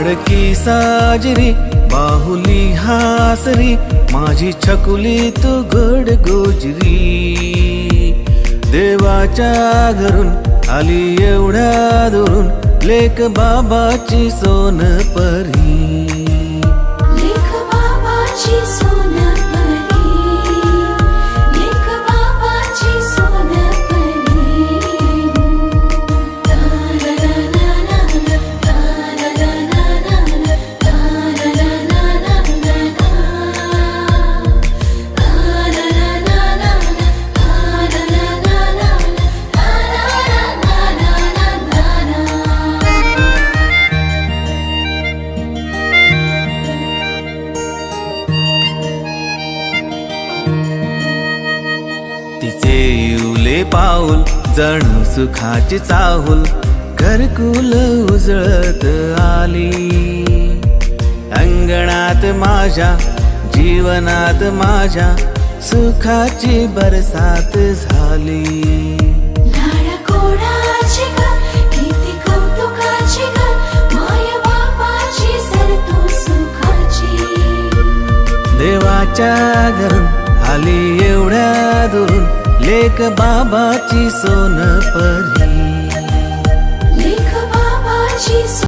लाडकी साजरी बाहुली हासरी, माझी छकुली तू गोड गोजरी. देवाच्या घरून आली एवढ्या दुरून, लेक बाबाची सोनपरी. लेक बाबाची सोनपरी, लेक बाबाची सोनपरी. तिचे येऊले पाऊल जणू सुखाची चाहुल, घरकुल उजळत आली. अंगणात माझ्या जीवनात माझ्या सुखाची बरसात झाली. लाडकोडाची ग किती कौतुकाची ग, माय बापाची सरतो सुखाची. देवाच्या घरून आली एवढ्या दुरून, लेक बाबाची सोनपरी. लेक बाबाची